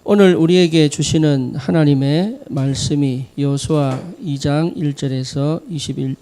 오늘 우리에게 주시는 하나님의 말씀이 여호수아 2장 1절에서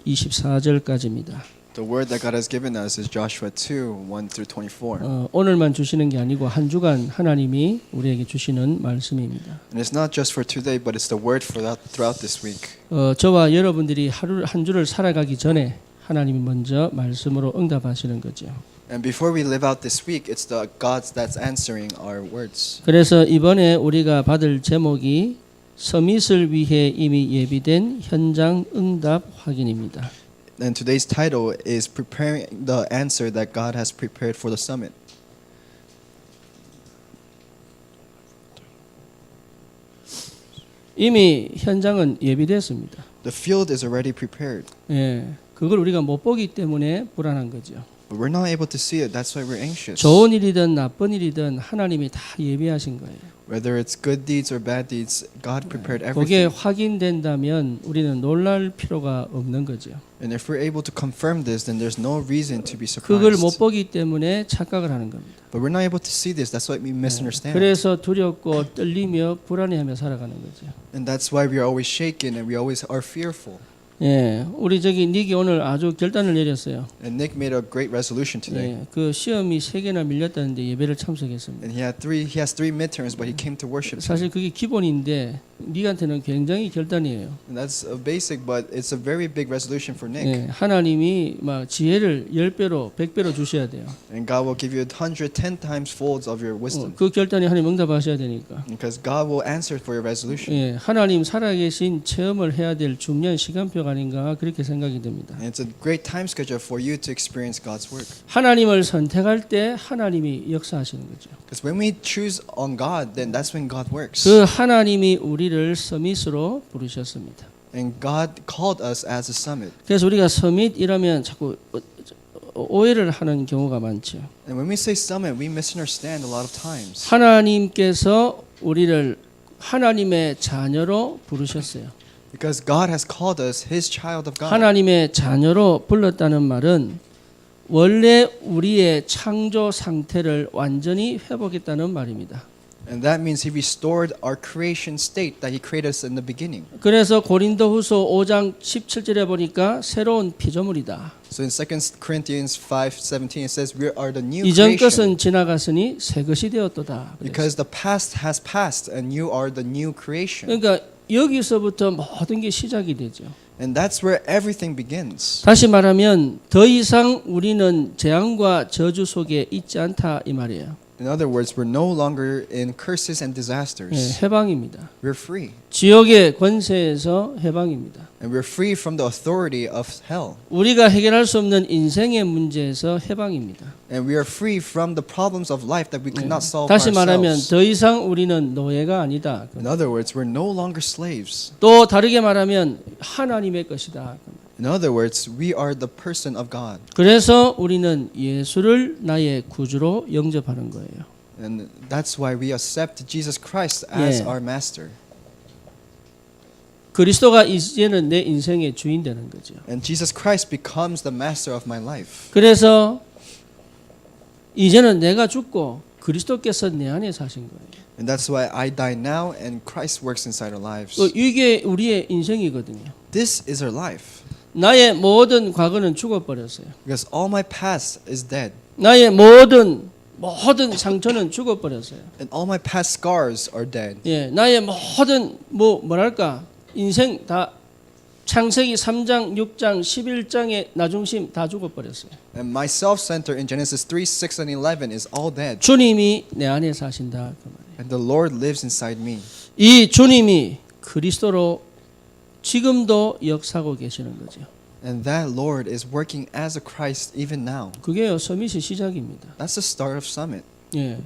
24절까지입니다. The word that God has given us is Joshua 2, 1 through 24. 오늘만 주시는 게 아니고 한 주간 하나님이 우리에게 주시는 말씀입니다. And it's not just for today, but it's the word for throughout this week. 저와 여러분들이 한 주를 살아가기 전에 하나님이 먼저 말씀으로 응답하시는 거죠. And before we live out this week, it's the God that's answering our words. 그래서 이번에 우리가 받을 제목이 서밋을 위해 이미 예비된 현장 응답 확인입니다. And today's title is preparing the answer that God has prepared for the summit. 이미 현장은 예비됐습니다. The field is already prepared, 예, 그걸 우리가 못 보기 때문에 불안한 거죠. but we're not able to see it. That's why we're anxious. 좋은 일이든 나쁜 일이든 하나님이 다 예비하신 거예요. Whether it's good deeds or bad deeds, God prepared 그게 everything. 확인된다면 우리는 놀랄 필요가 없는 거죠. And if we're able to confirm this, then there's no reason to be 그걸 못 surprised. 보기 때문에 착각을 하는 겁니다. But we're not able to see this. That's why we misunderstand. 그래서 두렵고 떨리며 불안해하며 살아가는 거죠. And that's why we are always shaken and we always are fearful. 예, 우리 저기 닉이 오늘 아주 결단을 내렸어요. And Nick made a great resolution today. 예, 그 시험이 3개나 밀렸다는데 예배를 참석했습니다. And he has three midterms, but he came to worship. 사실 그게 기본인데 닉한테는 굉장히 결단이에요. And that's a basic, but it's a very big resolution for Nick. 예, 하나님이 막 지혜를 10배로 100배로 주셔야 돼요. And God will give you 110 times folds of your wisdom. 그 결단이 하나님 응답하셔야 되니까. Because God will answer for your resolution. 예, 하나님 살아계신 체험을 해야 될 중요한 시간표가 아닌가 그렇게 생각이 듭니다. And it's a great time schedule for you to experience God's work. 하나님을 선택할 때 하나님이 역사하시는 거죠. Because when we choose on God, then that's when God works. 그 하나님이 우리를 서밋으로 부르셨습니다. And God called us as a summit. 그래서 우리가 서밋이라면 자꾸 오해를 하는 경우가 많죠. And when we say summit, we misunderstand a lot of times. 하나님께서 우리를 하나님의 자녀로 부르셨어요. Because God has called us His child of God. 하나님의 자녀로 불렀다는 말은 원래 우리의 창조 상태를 완전히 회복했다는 말입니다. And that means He restored our creation state that He created us in the beginning. 그래서 고린도후서 5장 17절에 보니까 새로운 피조물이다. So in 2 Corinthians 5:17 it says we are the new 이전 creation. 것은 지나갔으니 새 것이 되었도다. Because the past has passed and you are the new creation. 그러니까 여기서부터 모든 게 시작이 되죠. And that's where everything begins. 다시 말하면 더 이상 우리는 재앙과 저주 속에 있지 않다 이 말이에요. In other words, we're no longer in curses and 예, disasters. 해방입니다. We're free. 지옥의 권세에서 해방입니다. And we're free from the authority of hell. 우리가 해결할 수 없는 인생의 문제에서 해방입니다. And we are free from the problems of life that we could not solve 다시 말하면 ourselves. 더 이상 우리는 노예가 아니다. In other words, we're no longer slaves. 또 다르게 말하면 하나님의 것이다. In other words, we are the person of God. 그래서 우리는 예수를 나의 구주로 영접하는 거예요. And that's why we accept Jesus Christ as 예. our master. 그리스도가 이제는 내 인생의 주인 되는 거죠. And Jesus Christ becomes the master of my life. 그래서 이제는 내가 죽고 그리스도께서 내 안에 사신 거예요. And that's why I die now and Christ works inside our lives. 이게 우리의 인생이거든요. This is our life. 나의 모든 과거는 죽어버렸어요. Because all my past is dead. 나의 모든 상처는 죽어버렸어요. And all my past scars are dead. 예, 나의 모든 뭐랄까 인생 다 창세기 3장, 6장, 11장의 나중심 다 죽어버렸어요. And my self-center in Genesis 3, 6, and 11 is all dead. 주님이 내 안에 사신다 그 말이에요. And the Lord lives inside me. 이 주님이 그리스도로 지금도 역사하고 계시는 거죠. And that Lord is working as a Christ even now. 그게요 서밋의 시작입니다. That's the start of summit. 예,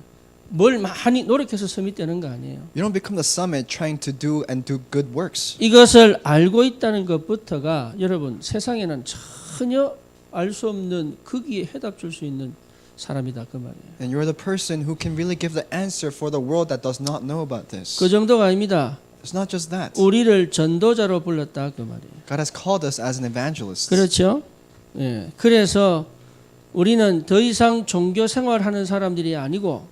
뭘 많이 노력해서 서밋되는 거 아니에요. You don't become the summit trying to do good works. 이것을 알고 있다는 것부터가 여러분 세상에는 전혀 알 수 없는 거기에 해답 줄 수 있는 사람이다 그 말이에요. And you're the person who can really give the answer for the world that does not know about this. 그 정도가 아닙니다. It's not just that. 우리를 전도자로 불렀다 그 말이에요. God has called us as an evangelist. 그렇죠? 예. 그래서 우리는 더 이상 종교 생활하는 사람들이 아니고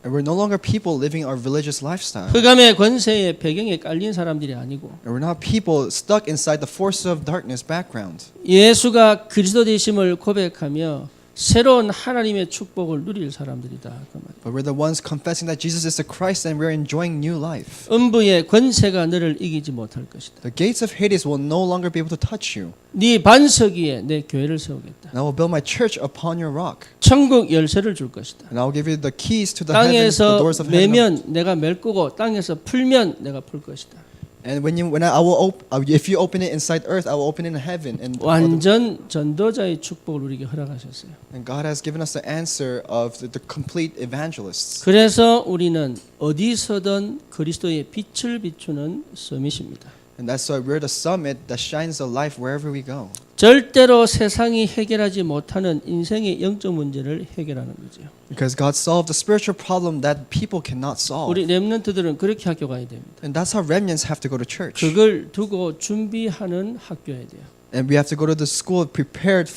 And we're no longer people living our religious lifestyle. 흑암의 권세의 배경에 깔린 사람들이 아니고 And we're not people stuck inside the forces of darkness background. 예수가 그리스도 되심을 고백하며 새로운 하나님의 축복을 누릴 사람들이다 그 말이에요. But we're the ones confessing that Jesus is the Christ and we're enjoying new life. 음부의 권세가 너를 이기지 못할 것이다. The gates of Hades will no longer be able to touch you. 네 반석 위에 내 교회를 세우겠다. And I will build my church upon your rock. 천국 열쇠를 줄 것이다. And I will give you the keys to the heavens, the 땅에서 doors of heaven. 매면 내가 맬 거고 땅에서 풀면 내가 풀 것이다. And if you open it inside earth, I will open it in heaven. 완전 전도자의 축복을 우리에게 허락하셨어요. And God has given us the answer of the complete evangelists. 그래서 우리는 어디서든 그리스도의 빛을 비추는 서밋입니다. And that's why we're the summit that shines the light wherever we go. 절대로 세상이 해결하지 못하는 인생의 영적 문제를 해결하는 거죠. Because God solved the spiritual problem that people cannot solve. 우리 렘넌트들은 그렇게 학교 가야 됩니다. And that's how remnants have to go to church. 그걸 두고 준비하는 학교여야 돼요. And we have to go to the school preparing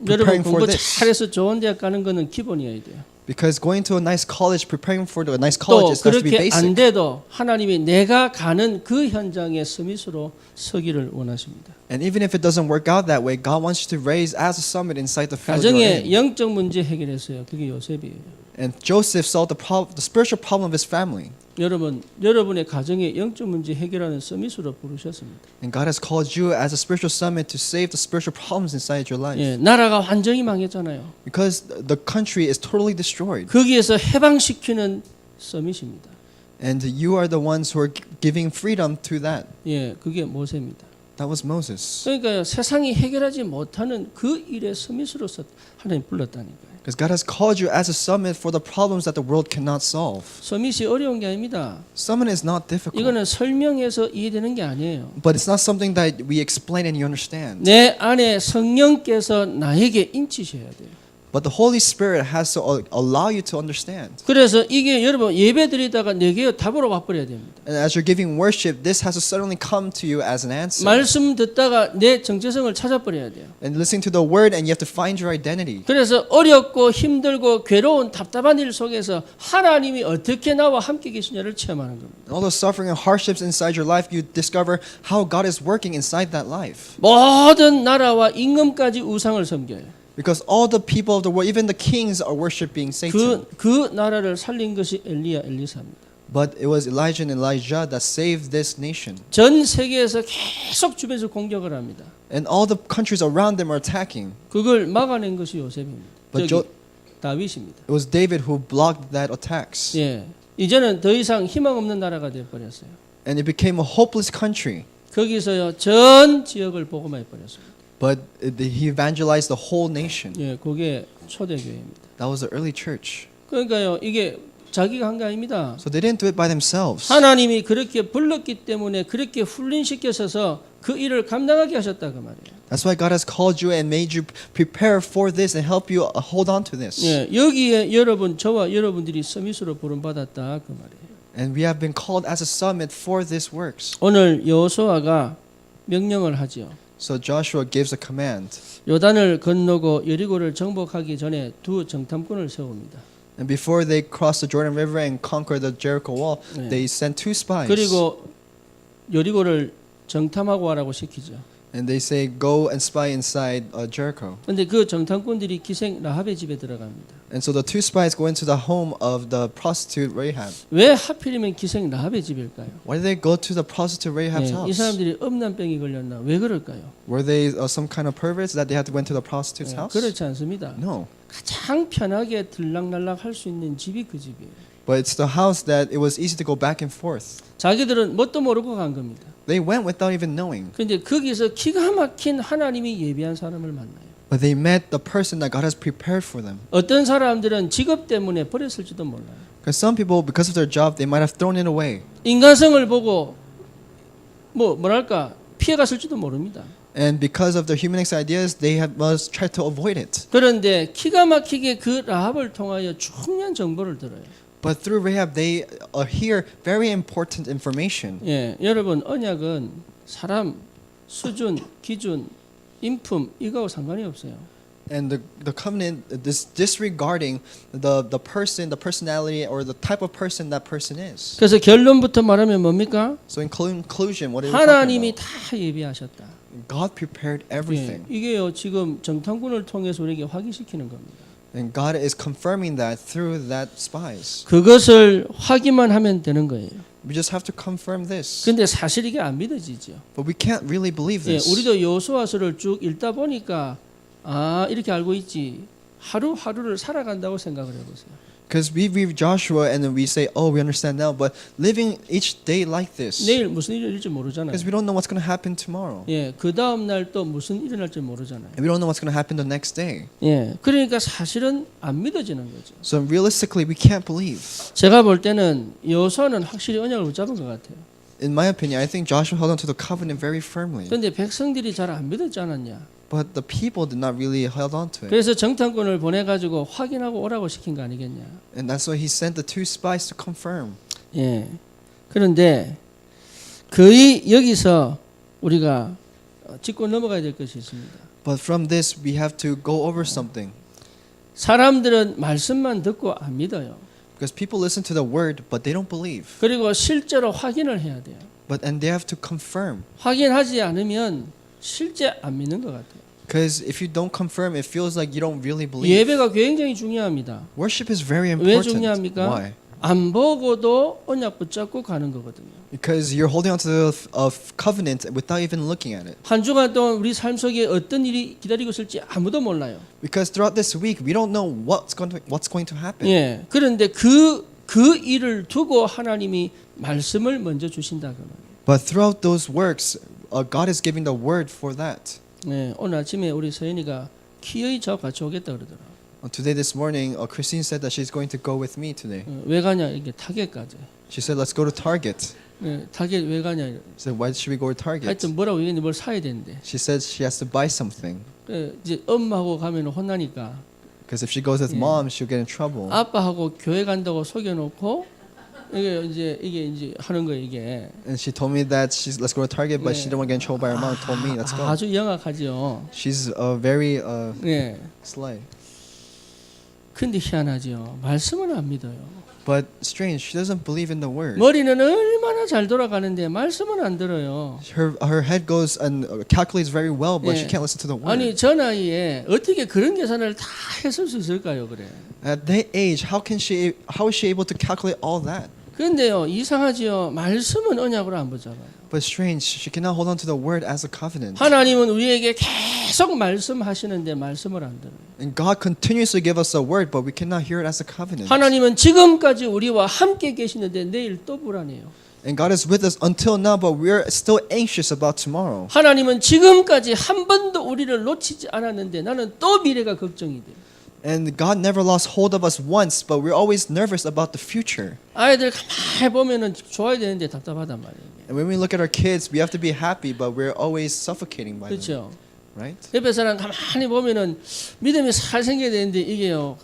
여러분 for 공부 this. 잘해서 좋은 대학 가는 거는 기본이어야 돼요. Because going to a nice college, preparing for a nice 또 college has to be 그렇게 안 basic. 돼도 하나님이 내가 가는 그 현장의 서밋으로 서기를 원하십니다. And even if it doesn't work out that way, God wants you to raise as a summit inside the field you're 가정의 in. 영적 문제 해결했어요. 그게 요셉이에요. And Joseph solved the spiritual problem of his family. 여러분의 가정의 영적 문제 해결하는 서밋으로 부르셨습니다. And God has called you as a spiritual summit to save the spiritual problems inside your life. 예, 나라가 완전히 망했잖아요. Because the country is totally destroyed. 거기에서 해방시키는 서밋입니다. And you are the ones who are giving freedom to that. 예, 그게 모세입니다. That was Moses. 그러니까 세상이 해결하지 못하는 그 일의 서밋으로서 하나님 불렀다니까요. Because God has called you as a summit for the problems that the world cannot solve. 서밋이 어려운 게 아닙니다. Summit is not difficult. 이거는 설명해서 이해되는 게 아니에요. But it's not something that we explain and you understand. 내 안에 성령께서 나에게 인치셔야 돼요. But the Holy Spirit has to allow you to understand. 그래서 이게 여러분 예배 드리다가 내게 답으로 와버려야 됩니다. And as you're giving worship, this has to suddenly come to you as an answer. 말씀 듣다가 내 정체성을 찾아버려야 돼요. And listening to the word, and you have to find your identity. 그래서 어렵고 힘들고 괴로운 답답한 일 속에서 하나님이 어떻게 나와 함께 계시냐를 체험하는 겁니다. And all the suffering and hardships inside your life, you discover how God is working inside that life. 모든 나라와 임금까지 우상을 섬겨요. Because all the people of the world, even the kings, are worshiping Satan. 그 나라를 살린 것이 엘리사입니다. But it was Elijah and Elijah that saved this nation. 전 세계에서 계속 주변에서 공격을 합니다. And all the countries around them are attacking. 그걸 막아낸 것이 요셉입니다. But 다윗입니다. it was David who blocked that attacks. 예, 이제는 더 이상 희망 없는 나라가 되어 버렸어요. And it became a hopeless country. 거기서요 전 지역을 복음화해 버렸습니다. But he evangelized the whole nation. 예, 그게 초대교회입니다. That was the early church. 그러니까요 이게 자기가 한 게 아닙니다. So they didn't do it by themselves. 하나님이 그렇게 불렀기 때문에 그렇게 훈련시켜서 그 일을 감당하게 하셨다 그 말이에요. That's why God has called you and made you prepare for this and help you hold on to this. 예, 여기에 저와 여러분들이 서밋으로 부름받았다 그 말이에요. And we have been called as a summit for this works. 오늘 여호수아가 명령을 하죠. So Joshua gives a command. 요단을 건너고 여리고를 정복하기 전에 두 정탐꾼을 세웁니다. And before they cross the Jordan River and conquer the Jericho wall, 네. they sent two spies. 그리고 여리고를 정탐하고 와라고 시키죠. And they say, go and spy inside Jericho. 근데 그 정탐꾼들이 기생 라합의 집에 들어갑니다. And so the two spies go into the home of the prostitute Rahab. 왜 하필이면 기생 라합의 집일까요? Why did they go to the prostitute Rahab's 이 house? 사람들이 음란병이 걸렸나? 왜 그럴까요? Were they some kind of perverts that they had to went to the prostitute's house? 그렇지 않습니다. No. 가장 편하게 들락날락 할 수 있는 집이 그 집이에요. But it's the house that it was easy to go back and forth. 자기들은 뭣도 모르고 간 겁니다. They went without even knowing. 그런데 거기서 기가 막힌 하나님이 예비한 사람을 만나요. But they met the person that God has prepared for them. 어떤 사람들은 직업 때문에 버렸을지도 몰라요. Because some people, because of their job, they might have thrown it away. 인간성을 보고 뭐랄까 피해갔을지도 모릅니다. And because of their humanistic ideas, they must try to avoid it. 그런데 기가 막히게 그 라합을 통하여 중요한 정보를 들어요. But through Rahab, they hear very important information. 예, 여러분 언약은 사람 수준, 기준, 인품 이거하고 상관이 없어요. And the covenant is disregarding the person, the personality, or the type of person that person is. 그래서 결론부터 말하면 뭡니까? So in conclusion, what are we talking 하나님이 about? 다 예비하셨다. God prepared 예, everything. 이게요 지금 정탐꾼을 통해서 우리에게 확인시키는 겁니다. And God is confirming that through that spies. 그것을 확인만 하면 되는 거예요. We just have to confirm this. 근데 사실 이게 안 믿어지죠. But we can't really believe 예, this. 우리도 여호수아서를 쭉 읽다 보니까 아 이렇게 알고 있지. 하루하루를 살아간다고 생각을 해보세요. Because we read Joshua and then we say, oh, we understand now. But living each day like this, 내일 무슨 일이 일지 모르잖아요. because we don't know what's going to happen tomorrow. 예, 그 다음 날 또 무슨 일이 날지 모르잖아요. And we don't know what's going to happen the next day. 예, 그러니까 사실은 안 믿어지는 거죠. So realistically, we can't believe. 제가 볼 때는 여호수아는 확실히 언약을 붙잡은 것 같아요. In my opinion, I think Joshua held on to the covenant very firmly. 그런데 백성들이 잘 안 믿었지 않았냐. But the people did not really hold on to it. 그래서 정탐꾼을 보내가지고 확인하고 오라고 시킨 거 아니겠냐. And that's why he sent the two spies to confirm. 예. 그런데 거의 여기서 우리가 짚고 넘어가야 될 것이 있습니다. But from this, we have to go over something. 사람들은 말씀만 듣고 안 믿어요. Because people listen to the word, but they don't believe. 그리고 실제로 확인을 해야 돼요. And they have to confirm. 확인하지 않으면 실제 안 믿는 것 같아요. Because if you don't confirm, it feels like you don't really believe. 예배가 굉장히 중요합니다. Worship is very 왜 important. 중요합니까? Why? 안 보고도 언약 붙잡고 가는 거거든요. Because you're holding on to the covenant without even looking at it. 한 주간 동안 우리 삶 속에 어떤 일이 기다리고 있을지 아무도 몰라요. Because throughout this week, we don't know what's going to happen. 예. 그런데 그 일을 두고 하나님이 말씀을 먼저 주신다 그 말이에요. But throughout those works, God is giving the word for that. 네, 오늘 아침에 우리 서연이가 키의 저 같이 오겠다 그러더라. Today, this morning, Christine said that she's going to go with me today. 왜 가냐 이게 타겟까지. She said, "Let's go to Target." 네, 타겟 왜 가냐. I said, "Why should we go to Target?" 하여튼 뭐라고 얘기했는데 뭘 사야 되는데. She said she has to buy something 이제 엄마하고 가면 혼나니까 because if she goes with mom, she'll get in trouble. 아빠하고 교회 간다고 속여놓고 이게 이제 하는 거 이게. And she told me that let's go to Target, but 네. she didn't want to get in trouble by her mom. Told me, "Let's go." 아주 영악하죠. She's very 네. sly. 근데 희한하죠. 말씀은 안 믿어요. But strange, she doesn't believe in the word. 머리는 얼마나 잘 돌아가는데 말씀은 안 들어요. Her head goes and calculates very well, but she 네. can't listen to the word. 아니 저 나이에 어떻게 그런 계산을 다 했을 수 있을까요? 그래. At that age, how is she able to calculate all that? 그런데요 이상하지요. 말씀은 언약으로 안 붙잡아요. But strange, she cannot hold on to the word as a covenant. 하나님은 우리에게 계속 말씀하시는데 말씀을 안 들어요. And God continuously give us a word, but we cannot hear it as a covenant. 하나님은 지금까지 우리와 함께 계시는데 내일 또 불안해요. And God is with us until now, but we're still anxious about tomorrow. 하나님은 지금까지 한 번도 우리를 놓치지 않았는데 나는 또 미래가 걱정이 돼요. And God never lost hold of us once, but we're always nervous about the future. 아이들 가만히 보면은 좋아야 되는데 답답하단 말이에요. And when we look at our kids, we have to be happy, but we're always suffocating by them. 그렇죠. Right? 옆에 사람 가만히 보면은 믿음이 살 생겨야 되는데 이게요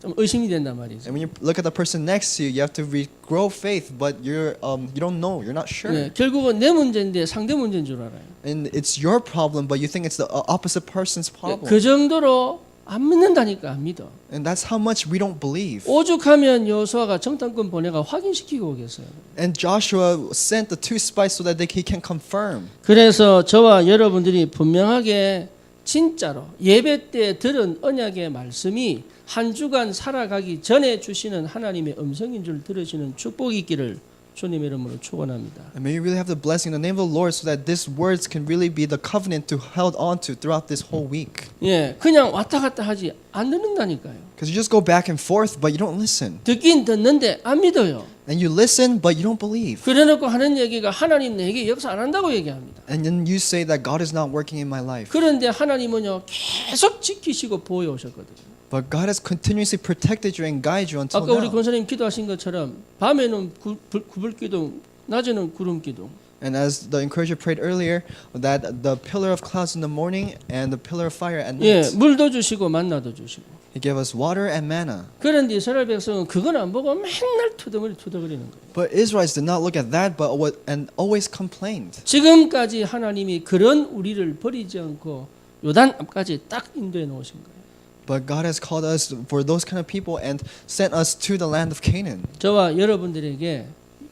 좀 의심이 된단 말이죠. And when you look at the person next to you, you have to grow faith, but you don't know, you're not sure. 네, 결국은 내 문제인데 상대 문제인 줄 알아요. And it's your problem, but you think it's the opposite person's problem. 그 정도로 안 믿는다니까 안 믿어. And that's how much we don't believe. 오죽하면 여호수아가 정탐꾼 보내가 확인시키고 오겠어요. And Joshua sent the two spies so that he can confirm. 그래서 저와 여러분들이 분명하게 진짜로 예배 때 들은 언약의 말씀이 한 주간 살아가기 전에 주시는 하나님의 음성인 줄 들으시는 축복이 있기를 주님의 이름으로 축원합니다. And may you really have the blessing in the name of the Lord so that these words can really be the covenant to held on to throughout this whole week. 예, 그냥 왔다 갔다 하지 안 듣는다니까요. Because you just go back and forth, but you don't listen. 듣긴 듣는데 안 믿어요. And you listen, but you don't believe. 그래놓고 하는 얘기가 하나님 내게 역사 안 한다고 얘기합니다. And then you say that God is not working in my life. 그런데 하나님은요 계속 지키시고 보여 오셨거든요. But God has continuously protected you and guided you until 아까 우리 now. 권사님 기도하신 것처럼 밤에는 구불 기둥, 낮에는 구름 기둥. And as the encourager prayed earlier, that the pillar of clouds in the morning and the pillar of fire at 예, night. 물도 주시고 만나도 주시고. He gave us water and manna. 그런데 이스라엘 백성은 그건 안 보고 맨날 투덜거리는 거예요. But Israelites did not look at that, and always complained. 지금까지 하나님이 그런 우리를 버리지 않고 요단 앞까지 딱 인도해 놓으신 거예요. But God has called us for those kind of people and sent us to the land of Canaan. 저와 여러분들에게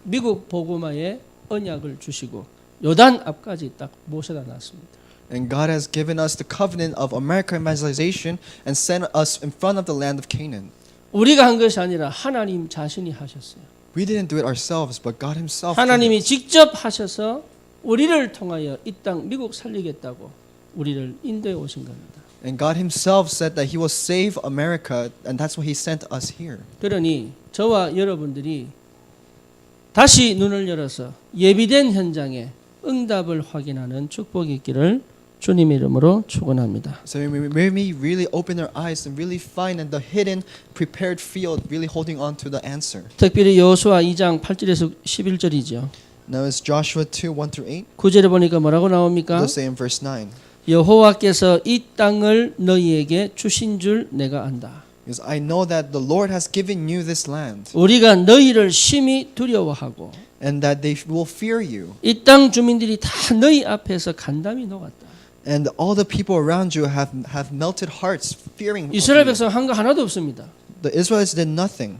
미국 복음화의 언약을 주시고 요단 앞까지 딱 모셔다 놨습니다. And God has given us the covenant of American evangelization and sent us in front of the land of Canaan. 우리가 한 것이 아니라 하나님 자신이 하셨어요. We didn't do it ourselves, but God Himself did 하나님이 it. 직접 하셔서 우리를 통하여 이 땅 미국 살리겠다고 우리를 인도해 오신 겁니다. And God Himself said that He will save America, and that's why He sent us here. 그러니 저와 여러분들이 다시 눈을 열어서 예비된 현장에 응답을 확인하는 축복이 있기를 주님의 이름으로 축원합니다. So may we really open our eyes and really find in the hidden, prepared field, really holding on to the answer. 특별히 여호수아 2장 8절에서 11절이죠. Now it's Joshua 2, 1 through 8. 9절에 보니까 뭐라고 나옵니까? Let's say in verse 9. 여호와께서 이 땅을 너희에게 주신 줄 내가 안다. Because I know that the Lord has given you this land, 우리가 너희를 심히 두려워하고 and that they will fear you. 이 땅 주민들이 다 너희 앞에서 간담이 녹았다. And all the people around you have melted hearts, fearing of 이스라엘 you. 백성 한 거 하나도 없습니다. The Israelites did nothing.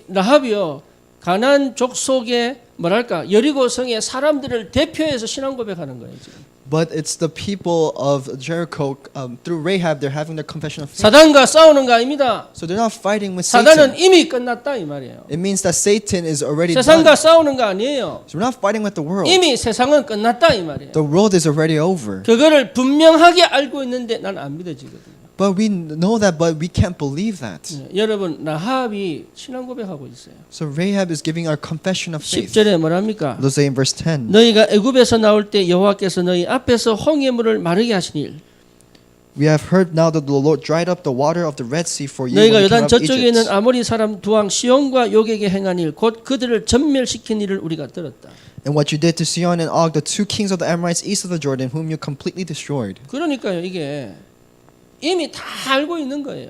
라합이요 가나안 족속의 뭐랄까 여리고 성의 사람들을 대표해서 신앙 고백하는 거예요 지금. But it's the people of Jericho, through Rahab, they're having their confession of faith. 사단과 싸우는 거 아닙니다. So they're not fighting with 사단은 Satan. 이미 끝났다 이 말이에요. It means that Satan is already 세상과 done. 싸우는 거 아니에요. So we're not fighting with the world. 이미 세상은 끝났다 이 말이에요. The world is already over. 그거를 분명하게 알고 있는데 난 안 믿어지거든요. But we know that, but we can't believe that. 여러분 라합이 신앙 고백하고 있어요. So Rahab is giving our confession of faith. 10절에 뭐랍니까? Let's say in verse 10. 너희가 애굽에서 나올 때 여호와께서 너희 앞에서 홍해물을 마르게 하시니 We have heard now that the Lord dried up the water of the Red Sea for you 너희가 when you 요단 came out of 저쪽에 있는 Egypt. 아모리 사람 두 왕 시온과 요게게 행한 일 곧 그들을 전멸시킨 일을 우리가 들었다. And what you did to Sihon and Og, the two kings of the Amorites east of the Jordan, whom you completely destroyed. 그러니까요 이게 이미 다 알고 있는 거예요.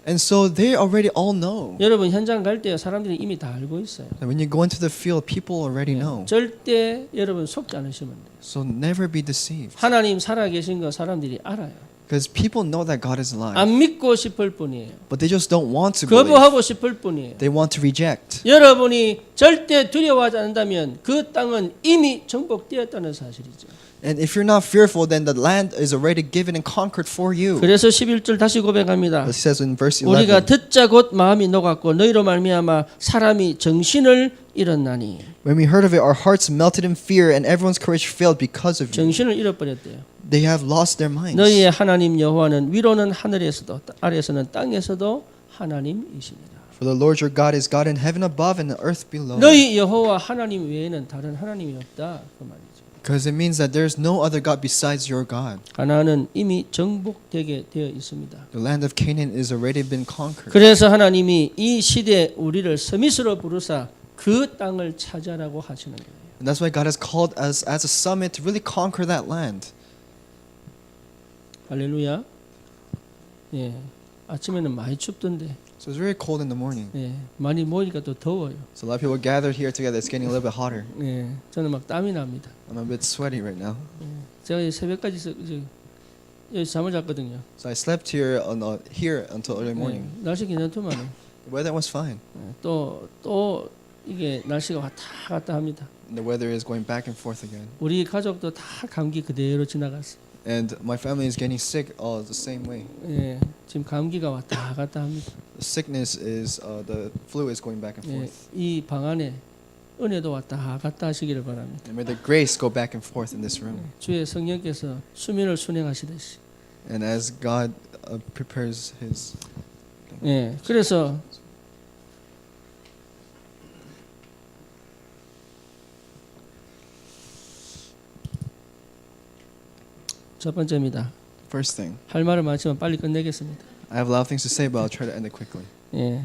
And so they already all know. 여러분 현장 갈 때 사람들이 이미 다 알고 있어요. And when you go into the field, people already know. 절대 여러분 속지 않으시면 돼요. So never be deceived. 하나님 살아계신 거 사람들이 알아요. Because people know that God is alive. 안 믿고 싶을 뿐이에요. But they just don't want to believe. 거부하고 싶을 뿐이에요. They want to reject. 여러분이 절대 두려워하지 않는다면 그 땅은 이미 정복되었다는 사실이죠. And if you're not fearful, then the land is already given and conquered for you. 그래서 11절 다시 고백합니다. It says in verse 우리가 11. 듣자 곧 마음이 녹았고 너희로 말미암아 사람이 정신을 잃었나니. When we heard of it, our hearts melted in fear and everyone's courage failed because of you. 정신을 잃어버렸대요. They have lost their minds. 너희의 하나님 여호와는 위로는 하늘에서도 아래에서는 땅에서도 하나님이십니다. For the Lord your God is God in heaven above and the earth below. 너희 여호와 하나님 외에는 다른 하나님이 없다 그 말이죠. Because it means that there's no other God besides your God. 가나안은 이미 정복되게 되어 있습니다. The land of Canaan is already been conquered. 그래서 하나님이 이 시대에 우리를 서밋으로 부르사 그 땅을 차지하라고 하시는 거예요. And that's why God has called us as a summit to really conquer that land. 할렐루야. 예. 아침에는 많이 춥던데. So it's very cold in the morning. 예. 많이 모이니까 또 더워요. So a lot of people gathered here together. It's getting a little bit hotter. 예. 저는 막 땀이 납니다. I'm a bit sweaty right now. 제가 새벽까지 여기 잠을 잤거든요. So I slept here here until early morning. 예. 날씨 괜찮더만은. The weather was fine. 또 이게 날씨가 왔다 갔다 합니다. And the weather is going back and forth again. 우리 가족도 다 감기 그대로 지나갔어. And my family is getting sick all the same way. 예. 지금 감기가 왔다 갔다 합니다. The sickness is the flu is going back and 예. forth. 이 방 안에 은혜도 왔다 갔다 하시기를 바랍니다. And may the grace go back and forth in this room. 주의 성령께서 수면을 순행하시듯이. And as God prepares His. 예. 그래서 첫 번째입니다. First thing, 할 말을 많지만 빨리 끝내겠습니다. I have a lot of things to say, but I'll try to end it quickly. 예.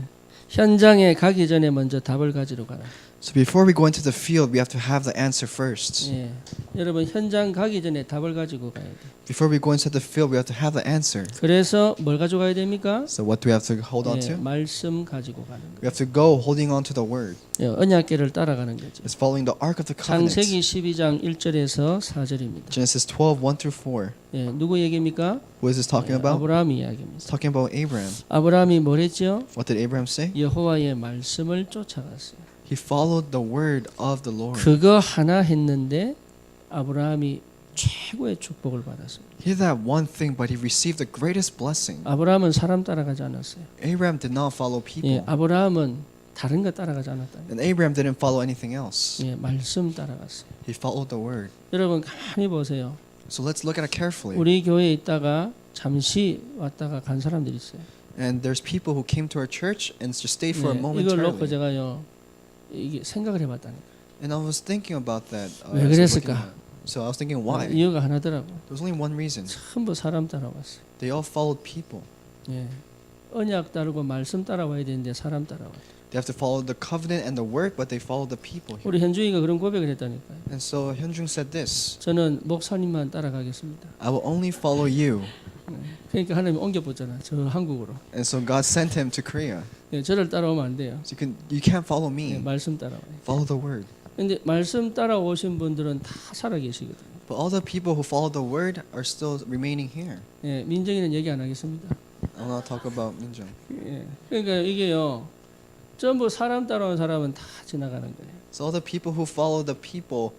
현장에 가기 전에 먼저 답을 가지러 가라. So before we go into the field, we have to have the answer first. 예. 여러분 현장 가기 전에 답을 가지고 가야 돼. Before we go into the field, we have to have the answer. 그래서 뭘 가지고 가야 됩니까? So what do we have to hold on 예, to? 말씀 가지고 가는 We 거예요. have to go holding on to the word. 예, 언약궤를 따라가는 거죠. It's following the ark of the covenant. 창세기 12장 1절에서 4절입니다. Genesis 12, 1 through 4. 예, 누구 얘기입니까? What is this talking 예, about? 아브라함 It's 이야기입니다. talking about Abraham. 아브라함이 뭘 했죠? What did Abraham say? 여호와의 말씀을 쫓아갔어요. He followed the word of the Lord. 그거 하나 했는데 아브라함이 최고의 축복을 받았습니다. He did that one thing, but he received the greatest blessing. 아브라함은 사람 따라가지 않았어요. Abraham did not follow 예, people. 아브라함은 다른 거 따라가지 않았다. And Abraham didn't follow anything else. 예, 말씀 따라갔어요. He followed the word. 여러분 가만히 보세요. So let's look at it carefully. 우리 교회에 있다가 잠시 왔다가 간 사람들이 있어요. And there's people who came to our church and just stayed for a 예, moment. 이걸 놓고 제가요 이게 생각을 해봤다니까. And I was thinking about that. 왜 as I was looking 그랬을까? at it. So I was thinking why. 이유가 하나더라고. There was only one reason. 전부 사람 따라왔어요. They all followed people. 예, 언약 따르고 말씀 따라와야 되는데 사람 따라와. They have to follow the covenant and the word, but they follow the people here. 우리 현중이가 그런 고백을 했다니까요. And so Hyunjung said this. 저는 목사님만 따라가겠습니다. I will only follow you. 그러니까 하나님이 옮겨보잖아. 저 한국으로. And so God sent him to Korea. 예, 저를 따라오면 안 돼요. So you can't follow 예, me. 말씀 따라와요. Follow the word. 근데 말씀 따라오신 분들은 다 살아 계시거든요. But all the people who follow the word are still remaining here. 예, 민정이는 얘기 안 하겠습니다. I'll not talk about Minjung. 예, 그러니까 이게요. 전부 사람 따라온 사람은 다 지나가는 거예요. So all the people who follow the people